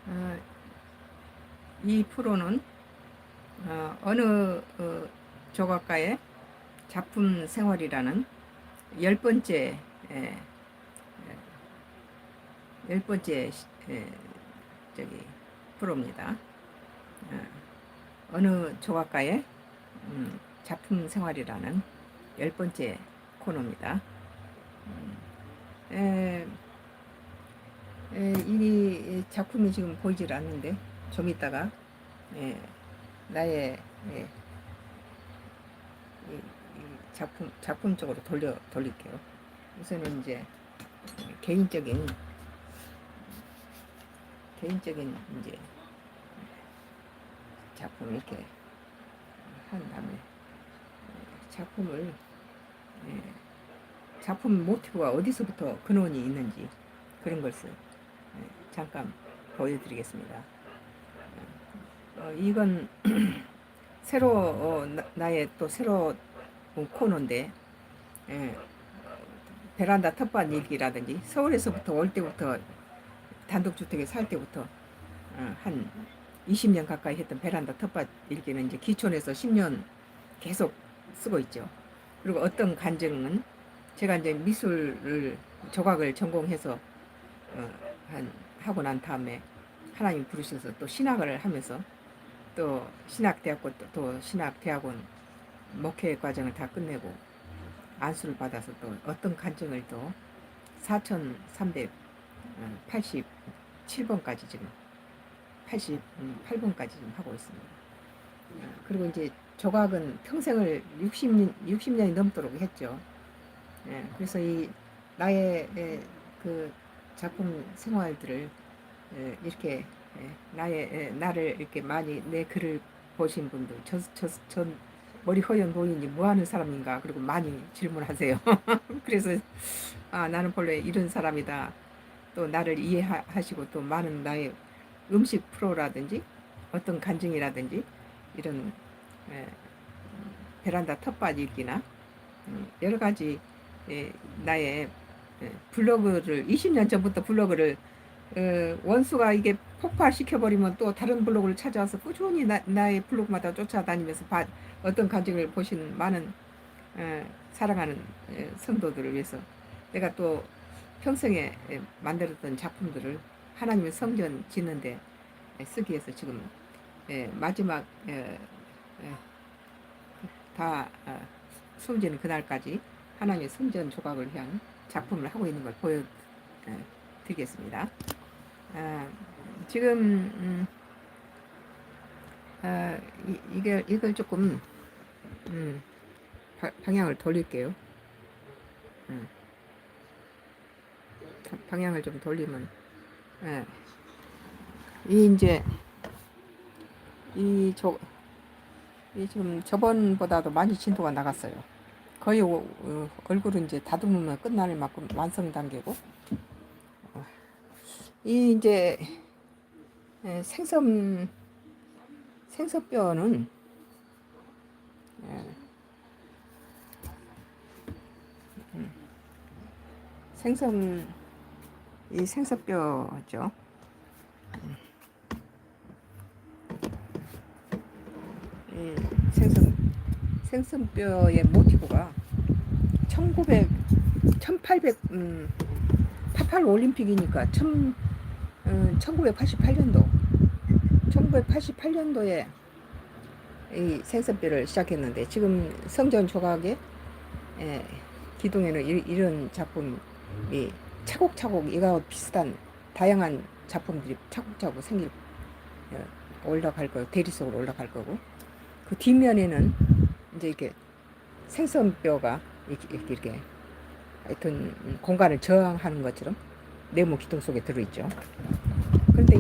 어, 이 프로는 어느 조각가의 작품 생활이라는 열 번째 에, 열 번째 저기 프로입니다. 어, 어느 조각가의 작품 생활이라는 열 번째 코너입니다. 에, 이 작품이 지금 보이질 않는데 좀 이따가 에, 나의 작품 쪽으로 돌릴게요. 우선은 이제 개인적인 이제 작품 이렇게 한 다음에 작품을 작품 모티브가 어디서부터 근원이 있는지 그런 것을 잠깐 보여드리겠습니다. 이건 새로 나의 또 새로 코너인데 베란다 텃밭 일기라든지 서울에서부터 올 때부터 단독주택에 살 때부터 한 20년 가까이 했던 베란다 텃밭 일기는 이제 기촌에서 10년 계속 쓰고 있죠. 그리고 어떤 간증은 제가 이제 미술을 조각을 전공해서 하고 난 다음에 하나님 부르셔서 또 신학을 하면서 또 신학대학원 또 신학대학원 목회 과정을 다 끝내고 안수를 받아서 또 어떤 간증을 또 4387번까지 지금 88번까지 지금 하고 있습니다. 그리고 이제 조각은 평생을 60년이 넘도록 했죠. 그래서 이 나의 그 작품 생활들을 이렇게 나를 이렇게 많이 내 글을 보신 분들 전 머리 허연 노인이 뭐 하는 사람인가 그리고 많이 질문하세요. 그래서 나는 본래 이런 사람이다. 또 나를 이해하시고 또 많은 나의 음식 프로라든지 어떤 간증이라든지 이런 에, 베란다 텃밭 읽기나 여러 가지 나의 블로그를 20년 전부터 블로그를 원수가 이게 폭발시켜버리면 또 다른 블로그를 찾아와서 꾸준히 나의 블로그마다 쫓아다니면서 어떤 간증을 보시는 많은 사랑하는 성도들을 위해서 내가 또 평생에 만들었던 작품들을 하나님의 성전 짓는데 쓰기 위해서 지금 마지막 다 숨지는 그날까지 하나님의 성전 조각을 위한 작품을 하고 있는 걸 보여드리겠습니다. 지금 이걸 조금 방향을 돌릴게요. 방향을 좀 돌리면 이 이제 이 지금 저번보다도 많이 진도가 나갔어요. 거의 얼굴은 이제 다듬으면 끝날 만큼 완성 단계고 이 이제 생선뼈는 생선 이 생선뼈죠. 이 생선뼈의 모티브가 1888 올림픽이니까 1988년도에 이 생선뼈를 시작했는데 지금 성전 조각의 기둥에는 이런 작품이 차곡차곡 이거와 비슷한 다양한 작품들이 차곡차곡 올라갈 거고 대리석으로 올라갈 거고 그 뒷면에는 이제 이렇게 생선뼈가 이렇게 하여튼 공간을 저항하는 것처럼 네모 기둥 속에 들어있죠. 그런데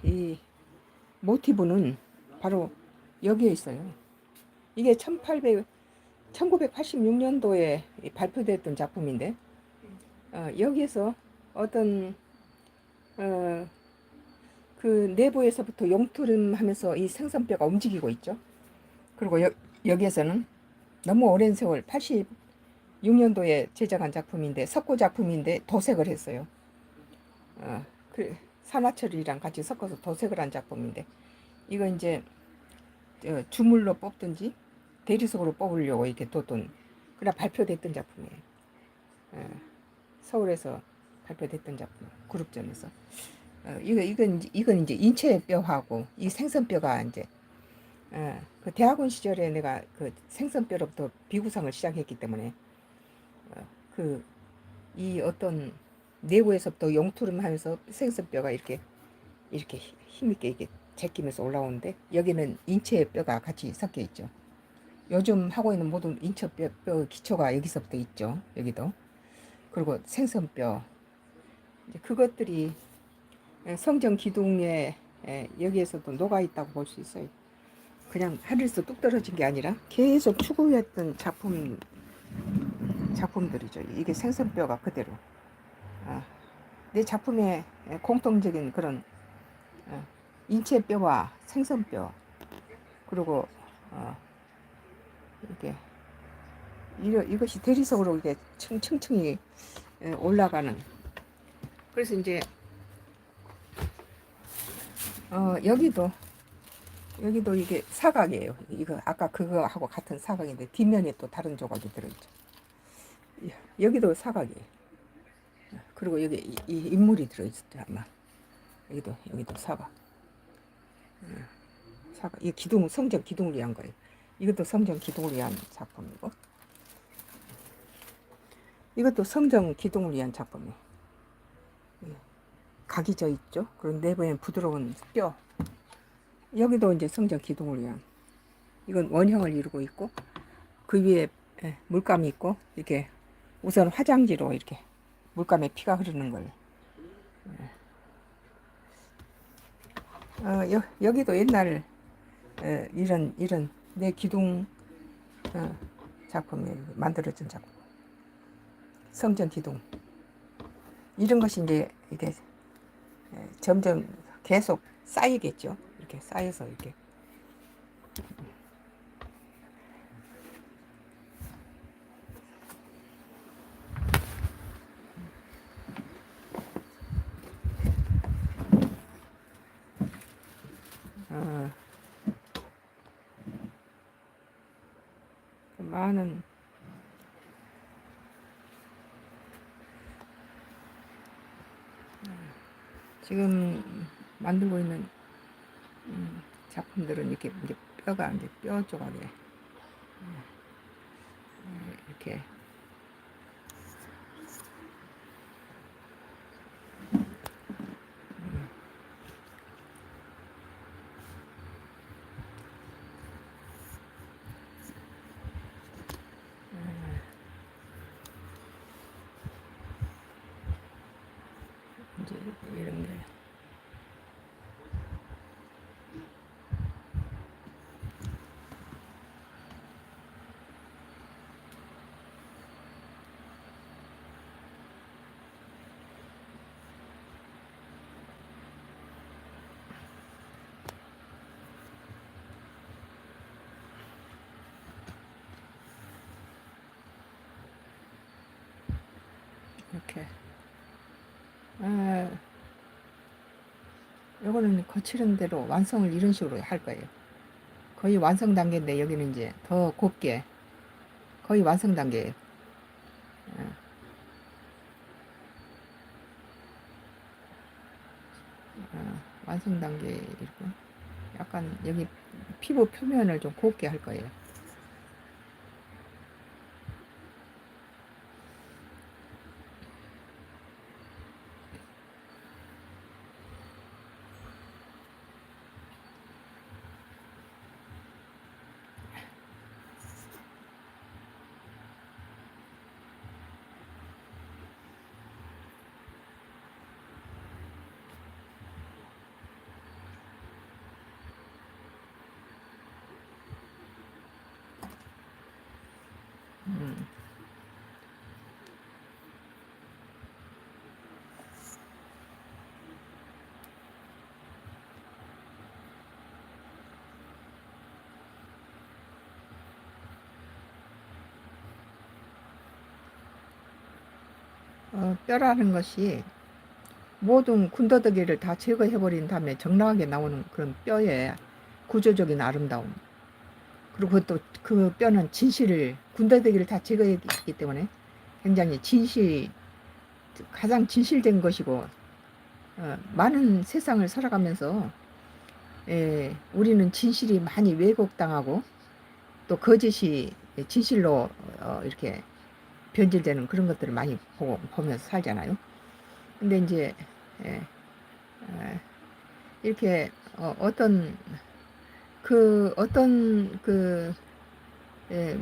이 모티브는 바로 여기에 있어요. 이게 1986년도에 발표됐던 작품인데 여기에서 어떤 그 내부에서부터 용투름하면서 이 생선뼈가 움직이고 있죠. 그리고 여기에서는 너무 오랜 세월 86년도에 제작한 작품인데 석고 작품인데 도색을 했어요. 산화철이랑 같이 섞어서 도색을 한 작품인데, 이거 이제 주물로 뽑든지 대리석으로 뽑으려고 이렇게 뒀던, 그냥 발표됐던 작품이에요. 예, 서울에서 발표됐던 작품, 그룹전에서. 이건 이제 인체뼈하고 이 생선뼈가 이제, 그 대학원 시절에 내가 그 생선뼈로부터 비구상을 시작했기 때문에, 그 이 어떤 내부에서부터 용투름 하면서 생선뼈가 이렇게 힘있게 이렇게 제끼면서 올라오는데, 여기는 인체뼈가 같이 섞여 있죠. 요즘 하고 있는 모든 인체뼈 기초가 여기서부터 있죠. 여기도. 그리고 생선뼈, 이제 그것들이 성전 기둥에 여기에서도 녹아 있다고 볼 수 있어요. 그냥 하늘에서 뚝 떨어진 게 아니라 계속 추구했던 작품들이죠. 이게 생선뼈가 그대로. 내 작품의 공통적인 그런 인체뼈와 생선뼈, 그리고 이렇게 이것이 대리석으로 이렇게 층층층이 올라가는. 그래서 이제 여기도 이게 사각이에요. 이거 아까 그거하고 같은 사각인데 뒷면에 또 다른 조각이 들어있죠. 여기도 사각이에요. 그리고 여기 이 인물이 들어있을 때 아마 여기도 사각. 사각. 이 기둥, 성전 기둥을 위한 거예요. 이것도 성전 기둥을 위한 작품이고, 이것도 성전 기둥을 위한 작품이에요. 각이 져 있죠. 그리고 내부에는 부드러운 뼈. 여기도 이제 성전 기둥을 위한. 이건 원형을 이루고 있고, 그 위에 물감이 있고, 이렇게 우선 화장지로 이렇게 물감에 피가 흐르는 걸. 여기도 옛날 이런 내 기둥 작품이 만들어진 작품. 성전 기둥. 이런 것이 이제 이게 점점 계속 쌓이겠죠. 이렇게 쌓여서 이렇게. 많은 지금 만들고 있는 작품들은 이렇게 이제 뼈가 이제 뼈 조각에 이렇게 이제 이런 게. 이렇게. 요거는 거칠은 대로 완성을 이런 식으로 할 거예요. 거의 완성 단계인데, 여기는 이제 더 곱게, 거의 완성 단계예요. 완성 단계이고, 약간 여기 피부 표면을 좀 곱게 할 거예요. 음. 뼈라는 것이 모든 군더더기를 다 제거해버린 다음에 적나하게 나오는 그런 뼈의 구조적인 아름다움. 그리고 또 그 뼈는 진실을, 군더더기를 다 제거했기 때문에 굉장히 가장 진실된 것이고, 많은 세상을 살아가면서 우리는 진실이 많이 왜곡당하고 또 거짓이 진실로 이렇게 변질되는 그런 것들을 많이 보면서 살잖아요. 근데 이제 예, 이렇게 어떤 예,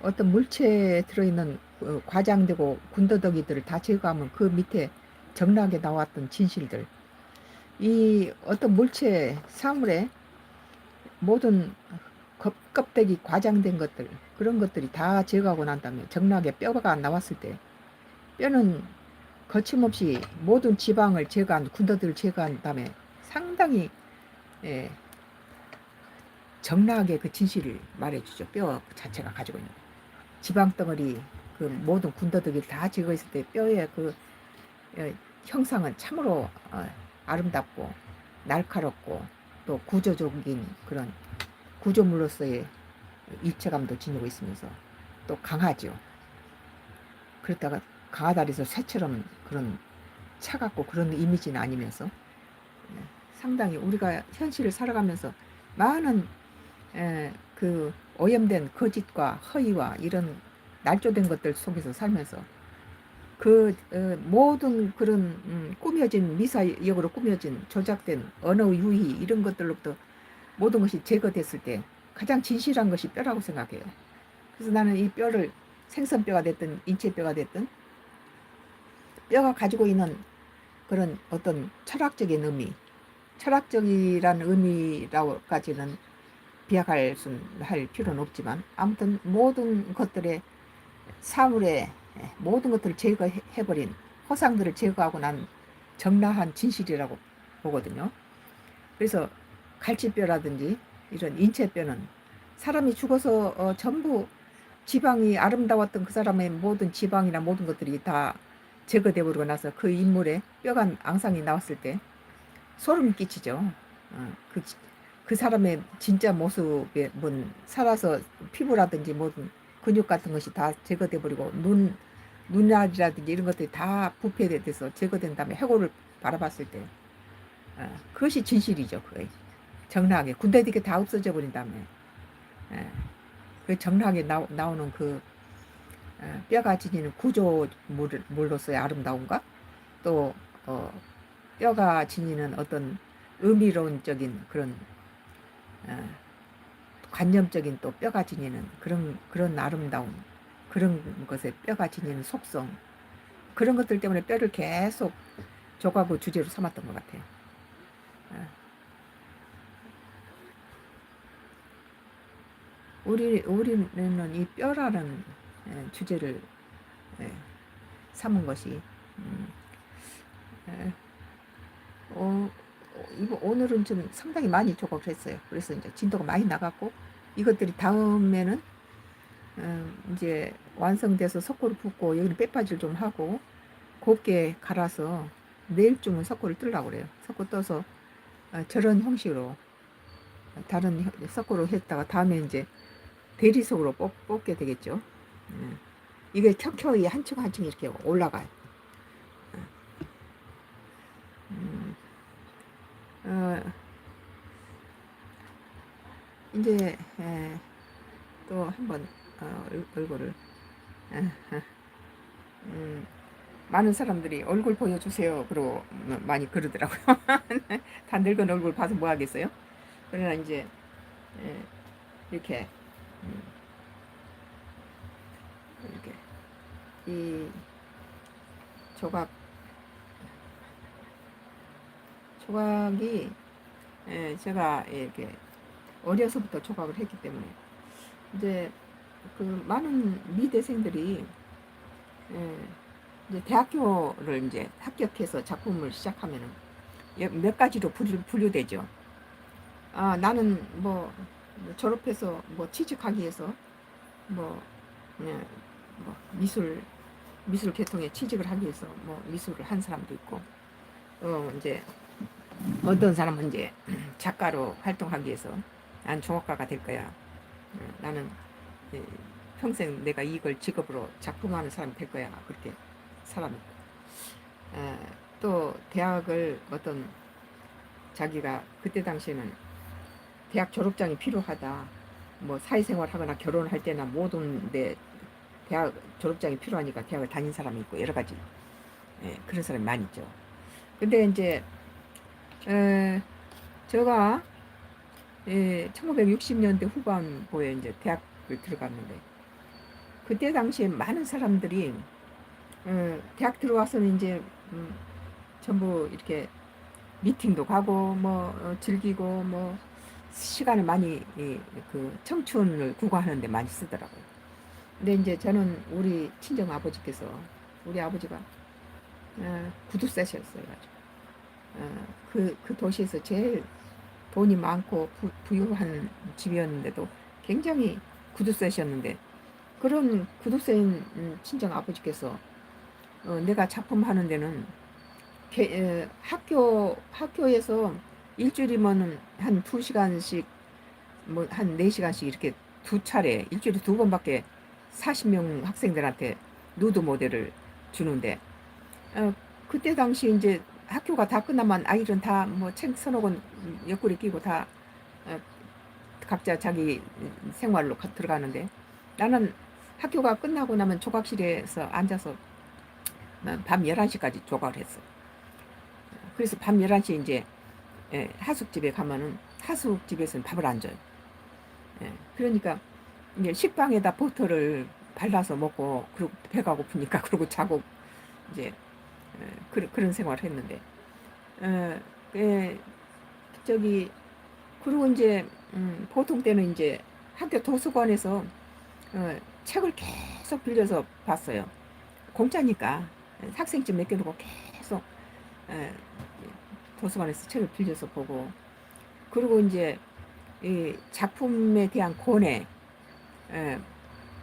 어떤 물체에 들어있는 과장되고 군더더기들을 다 제거하면 그 밑에 적나게 나왔던 진실들, 이 어떤 물체 사물에 모든 껍데기 과장된 것들, 그런 것들이 다 제거하고 난 다음에 적나게 뼈가 나왔을 때, 뼈는 거침없이 모든 지방을 제거한, 군더들을 제거한 다음에 상당히 예, 적나하게 그 진실을 말해주죠. 뼈 자체가 가지고 있는 지방 덩어리, 그 모든 군더더기를 다 제거했을 때 뼈의 그 형상은 참으로 아름답고 날카롭고 또 구조적인 그런 구조물로서의 일체감도 지니고 있으면서 또 강하죠. 그렇다가 강하다 해서 쇠처럼 그런 차갑고 그런 이미지는 아니면서 상당히 우리가 현실을 살아가면서 많은 그 오염된 거짓과 허위와 이런 날조된 것들 속에서 살면서 그 모든 그런 꾸며진 미사역으로 꾸며진 조작된 언어 유희 이런 것들로부터 모든 것이 제거됐을 때 가장 진실한 것이 뼈라고 생각해요. 그래서 나는 이 뼈를 생선뼈가 됐든 인체뼈가 됐든 뼈가 가지고 있는 그런 어떤 철학적인 의미, 철학적이란 의미라고까지는 비약할 필요는 없지만 아무튼 모든 것들의 사물의 모든 것들을 제거해버린 허상들을 제거하고 난 적나한 진실이라고 보거든요. 그래서 갈치뼈라든지 이런 인체뼈는 사람이 죽어서 전부 지방이 아름다웠던 그 사람의 모든 지방이나 모든 것들이 다 제거되어 버리고 나서 그 인물의 뼈가 앙상이 나왔을 때 소름 끼치죠. 그, 그 사람의 진짜 모습에 살아서 피부라든지 모든 근육 같은 것이 다 제거돼 버리고 눈알이라든지 이런 것들이 다 부패돼서 제거된 다음에 해골을 바라봤을 때 그것이 진실이죠. 그게 적나하게 군데되게 다 없어져 버린 다음에 그 적나하게 나오는 그 뼈가 지니는 구조물로서의 아름다움과 또 뼈가 지니는 어떤 의미론적인 그런 관념적인 또 뼈가 지니는 그런 아름다움, 그런 것에 뼈가 지니는 속성, 그런 것들 때문에 뼈를 계속 조각의 주제로 삼았던 것 같아요. 우리는 이 뼈라는 주제를 삼은 것이 오늘은 좀 상당히 많이 조각을 했어요. 그래서 이제 진도가 많이 나갔고 이것들이 다음에는 이제 완성돼서 석고를 붓고 여기는 빼빠질 좀 하고 곱게 갈아서 내일쯤은 석고를 뜨려고 그래요. 석고 떠서 저런 형식으로 다른 석고로 했다가 다음에 이제 대리석으로 뽑게 되겠죠. 이게 켜켜이 한 층 한 층 이렇게 올라가요. 이제 또 한번 얼굴을 많은 사람들이 얼굴 보여주세요 그러고 많이 그러더라고요. 다 늙은 얼굴 봐서 뭐 하겠어요. 그러나 이제 이렇게 이렇게 이 조각이 제가 이렇게 어려서부터 조각을 했기 때문에 이제 그 많은 미대생들이 이제 대학교를 이제 합격해서 작품을 시작하면은 몇 가지로 분류되죠. 나는 뭐 졸업해서 뭐 취직하기 위해서 뭐, 뭐 미술 계통에 취직을 하기 위해서 뭐 미술을 한 사람도 있고 이제 어떤 사람은 이제 작가로 활동하기 위해서 난 종합가가 될 거야. 나는 평생 내가 이걸 직업으로 작품하는 사람이 될 거야. 그렇게 사람이. 또 대학을 어떤 자기가 그때 당시에는 대학 졸업장이 필요하다. 뭐 사회생활 하거나 결혼할 때나 모든데 대학 졸업장이 필요하니까 대학을 다닌 사람이 있고 여러 가지 그런 사람이 많이 있죠. 근데 이제 제가 1960년대 후반부에 이제 대학을 들어갔는데 그때 당시에 많은 사람들이 대학 들어와서는 이제 전부 이렇게 미팅도 가고 뭐 즐기고 뭐 시간을 많이 그 청춘을 구가하는데 많이 쓰더라고요. 근데 이제 저는 우리 친정 아버지께서 우리 아버지가 구두쇠셨어요. 그 도시에서 제일 돈이 많고 부유한 집이었는데도 굉장히 구두쇠셨는데 그런 구두쇠인 친정 아버지께서 내가 작품하는 데는 학교에서 일주일이면 한 2시간씩 뭐 한 4시간씩 이렇게 두 차례 일주일에 2번밖에 40명 학생들한테 누드 모델을 주는데 그때 당시 이제 학교가 다 끝나면 아이들은 다 뭐 책 서너 권 옆구리 끼고 다 어, 각자 자기 생활로 들어가는데 나는 학교가 끝나고 나면 조각실에서 앉아서 밤 11시까지 조각을 했어. 그래서 밤 11시에 이제 하숙집에 가면은 하숙집에서는 밥을 안 줘요. 그러니까 이제 식빵에다 버터를 발라서 먹고 그리고 배가 고프니까 그러고 자고 이제 그런 생활을 했는데 저기 그리고 이제 보통 때는 이제 학교 도서관에서 책을 계속 빌려서 봤어요. 공짜니까 학생증 맡겨놓고 계속 에, 도서관에서 책을 빌려서 보고 그리고 이제 이 작품에 대한 고뇌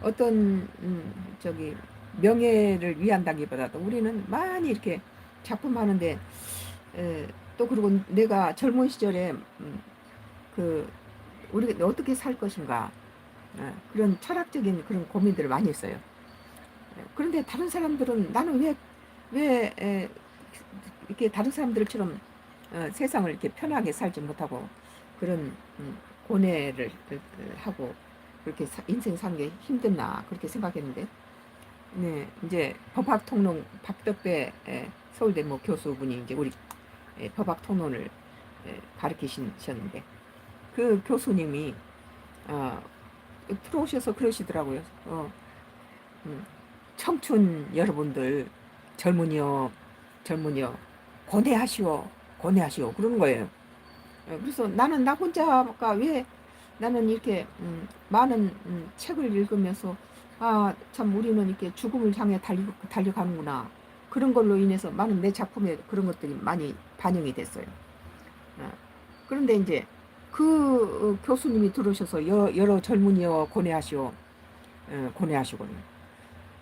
어떤 저기 명예를 위한다기보다도 우리는 많이 이렇게 작품하는데 또 그리고 내가 젊은 시절에 그 우리가 어떻게 살 것인가 그런 철학적인 그런 고민들을 많이 했어요. 그런데 다른 사람들은 나는 왜 이렇게 다른 사람들처럼 세상을 이렇게 편하게 살지 못하고 그런 고뇌를 하고 그렇게 인생 사는 게 힘드나 그렇게 생각했는데 네 이제 법학 통론 박덕배 서울대 뭐 교수분이 이제 우리 법학 통론을 가르치셨는데 그 교수님이 들어오셔서 그러시더라고요. 청춘 여러분들 젊은이여 고뇌하시오 그러는 거예요. 그래서 나는 나 혼자가 왜 나는 이렇게 많은 책을 읽으면서 아 참 우리는 이렇게 죽음을 향해 달려가는구나 그런 걸로 인해서 많은 내 작품에 그런 것들이 많이 반영이 됐어요. 어, 그런데 이제 그 교수님이 들으셔서 여러 젊은이여 고뇌하시고는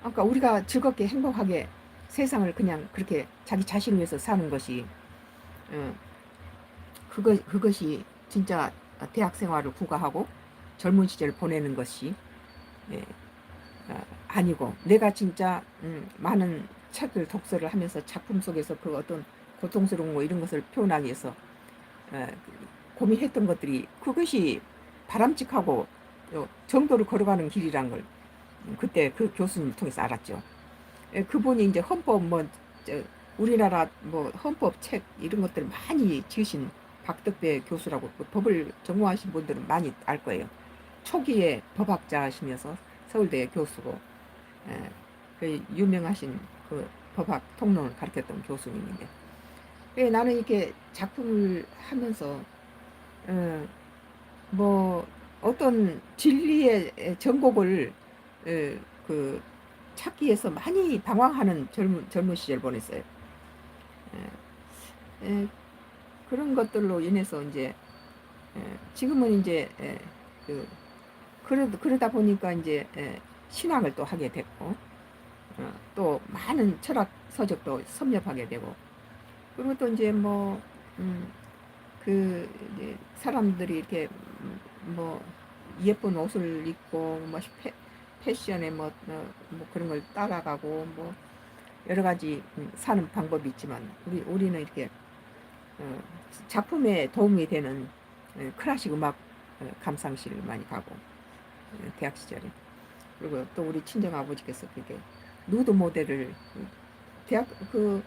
그러니까 우리가 즐겁게 행복하게 세상을 그냥 그렇게 자기 자신을 위해서 사는 것이 그것이 진짜 대학 생활을 구가하고 젊은 시절을 보내는 것이 예, 아니고 내가 진짜 많은 책을 독서를 하면서 작품 속에서 그 어떤 고통스러운 거 이런 것을 표현하기 위해서 고민했던 것들이 그것이 바람직하고 정도를 걸어가는 길이란 걸 그때 그 교수님 통해서 알았죠. 그분이 이제 헌법 우리나라 뭐 헌법 책 이런 것들 많이 지으신 박덕배 교수라고 그 법을 전공하신 분들은 많이 알 거예요. 초기에 법학자시면서 서울대 교수고 그 유명하신 그 법학 통론을 가르쳤던 교수님인데 나는 이렇게 작품을 하면서 뭐 어떤 진리의 전곡을 그 찾기 위해서 많이 방황하는 젊은 시절 보냈어요. 그런 것들로 인해서 이제 지금은 이제 그 그러다 보니까 이제 신학을 또 하게 됐고 또 많은 철학 서적도 섭렵하게 되고 그리고 또 이제 뭐, 그, 이제 사람들이 이렇게, 뭐, 예쁜 옷을 입고, 뭐, 패션에 뭐, 뭐 그런 걸 따라가고, 뭐, 여러 가지 사는 방법이 있지만, 우리는 이렇게, 어, 작품에 도움이 되는 클래식 음악 감상실을 많이 가고, 대학 시절에. 그리고 또 우리 친정 아버지께서 그게 누드 모델을 대학 그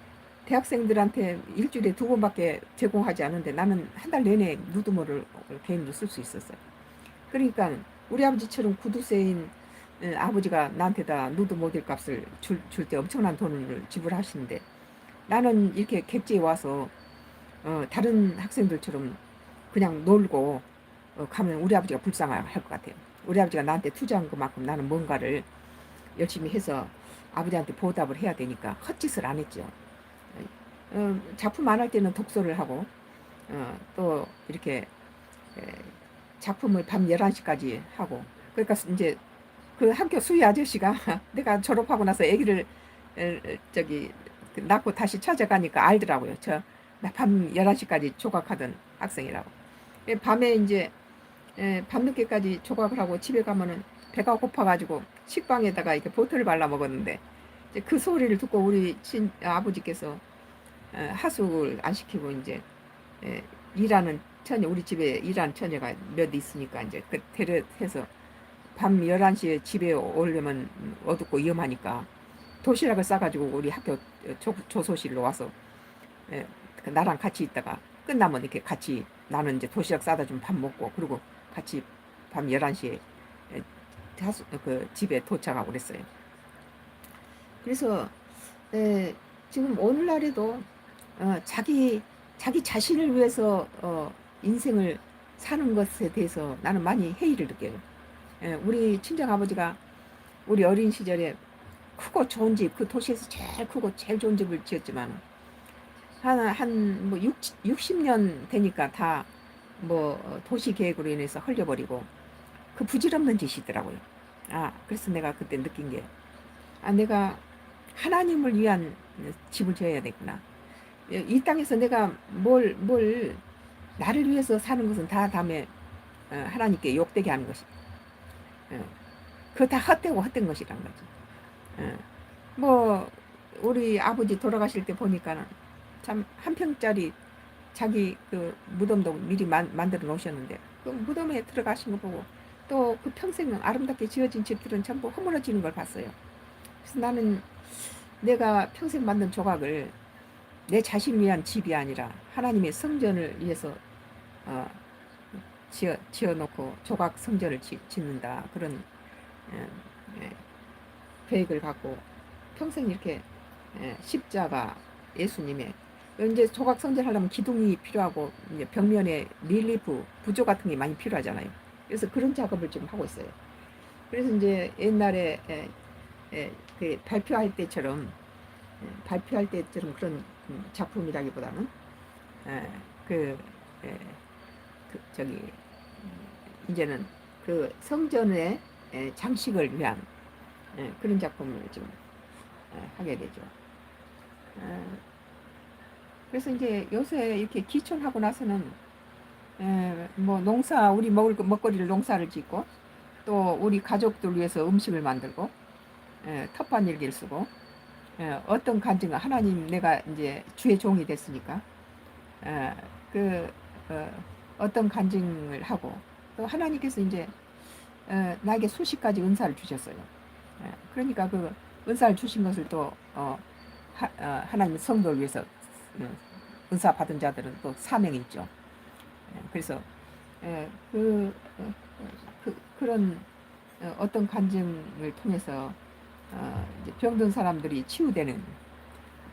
대학생들한테 일주일에 2번밖에 제공하지 않은데 나는 한 달 내내 누드모를 개인으로 쓸 수 있었어요. 그러니까 우리 아버지처럼 구두쇠인 아버지가 나한테다 누드 모델 값을 줄 때 엄청난 돈을 지불하시는데 나는 이렇게 객지에 와서 다른 학생들처럼 그냥 놀고 가면 우리 아버지가 불쌍할 것 같아요. 우리 아버지가 나한테 투자한 것만큼 나는 뭔가를 열심히 해서 아버지한테 보답을 해야 되니까 헛짓을 안 했죠. 작품 안 할 때는 독서를 하고 또 이렇게 작품을 밤 11시까지 하고 그러니까 이제 그 학교 수희 아저씨가 내가 졸업하고 나서 아기를 저기 낳고 다시 찾아가니까 알더라고요. 저 나 밤 11시까지 조각하던 학생이라고. 밤에 이제 밤늦게까지 조각을 하고 집에 가면은 배가 고파가지고 식빵에다가 이렇게 버터를 발라 먹었는데 이제 그 소리를 듣고 우리 아버지께서 하숙을 안 시키고 이제 일하는 처녀 우리 집에 일하는 처녀가 몇 있으니까 이제 그 데려해서 밤 11시에 집에 오려면 어둡고 위험하니까 도시락을 싸가지고 우리 학교 조소실로 와서 그 나랑 같이 있다가 끝나면 이렇게 같이 나는 이제 도시락 싸다 좀 밥 먹고 그리고 같이 밤 11시에 그 집에 도착하고 그랬어요. 그래서 지금 오늘날에도 자기 자신을 위해서 인생을 사는 것에 대해서 나는 많이 회의를 느껴요. 우리 친정 아버지가 우리 어린 시절에 크고 좋은 집, 그 도시에서 제일 크고 제일 좋은 집을 지었지만 한뭐 60년 되니까 다 뭐 도시 계획으로 인해서 헐려버리고 그 부질없는 짓이더라고요. 그래서 내가 그때 느낀 게 내가 하나님을 위한 집을 지어야 되구나. 이 땅에서 내가 뭘 나를 위해서 사는 것은 다 다음에 하나님께 욕되게 하는 것이. 그거 다 헛되고 헛된 것이란 거지. 뭐 우리 아버지 돌아가실 때 보니까는 참 한 평짜리 자기 그 무덤도 미리 만들어 놓으셨는데 그 무덤에 들어가신 거 보고 또 그 평생 아름답게 지어진 집들은 전부 허물어지는 걸 봤어요. 그래서 나는 내가 평생 만든 조각을 내 자신 위한 집이 아니라 하나님의 성전을 위해서 어, 지어놓고 조각 성전을 짓는다 그런 예, 예, 계획을 갖고 평생 이렇게 십자가 예수님의 이제 조각 성전 하려면 기둥이 필요하고 이제 벽면에 릴리프 부조 같은 게 많이 필요하잖아요. 그래서 그런 작업을 지금 하고 있어요. 그래서 이제 옛날에 그 발표할 때처럼 그런 작품이라기보다는 에, 그, 에, 저기 이제는 그 성전의 장식을 위한 그런 작품을 좀 하게 되죠. 그래서 이제 요새 이렇게 기촌하고 나서는 뭐 우리 먹을 먹거리를 농사를 짓고 또 우리 가족들 위해서 음식을 만들고 텃밭일기를 쓰고 어떤 간증을 하나님 내가 이제 주의 종이 됐으니까 에, 그 어떤 간증을 하고 또 하나님께서 이제 나에게 수십 가지 은사를 주셨어요. 그러니까 그 은사를 주신 것을 또 하나님 성도를 위해서 은사 받은 자들은 또 사명이 있죠. 그래서 그, 그런 어떤 간증을 통해서 이제 병든 사람들이 치유되는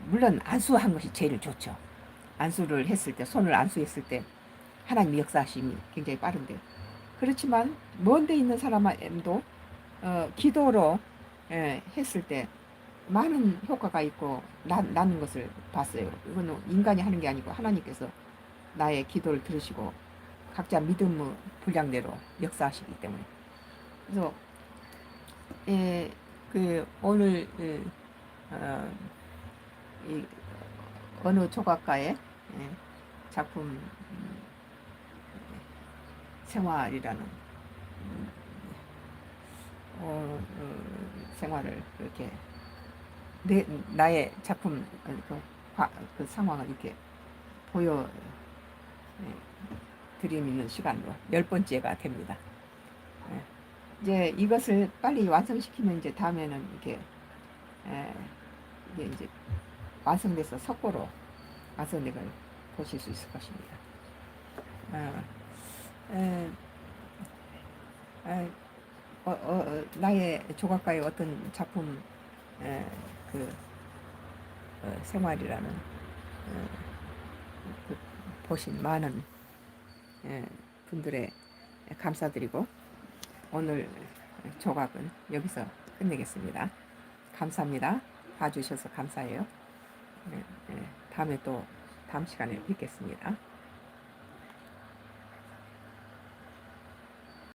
물론 안수한 것이 제일 좋죠. 안수를 했을 때 손을 안수했을 때 하나님 역사하심이 굉장히 빠른데 그렇지만 먼데 있는 사람도 기도로 했을 때 많은 효과가 있고 나는 것을 봤어요. 이거는 인간이 하는 게 아니고 하나님께서 나의 기도를 들으시고 각자 믿음의 분량대로 역사하시기 때문에 그래서 그 오늘 이 어느 조각가의 작품 생활이라는 생활을 이렇게 나의 작품 그 상황을 이렇게 보여 드리는 시간으로 10번째가 됩니다. 이제 이것을 빨리 완성시키면 이제 다음에는 이게 이제 완성돼서 석고로 완성된 걸 보실 수 있을 것입니다. 나의 조각가의 어떤 작품 그 생활이라는 그 보신 많은 분들의 감사드리고 오늘 조각은 여기서 끝내겠습니다. 감사합니다. 봐주셔서 감사해요. 다음에 또 다음 시간에 뵙겠습니다.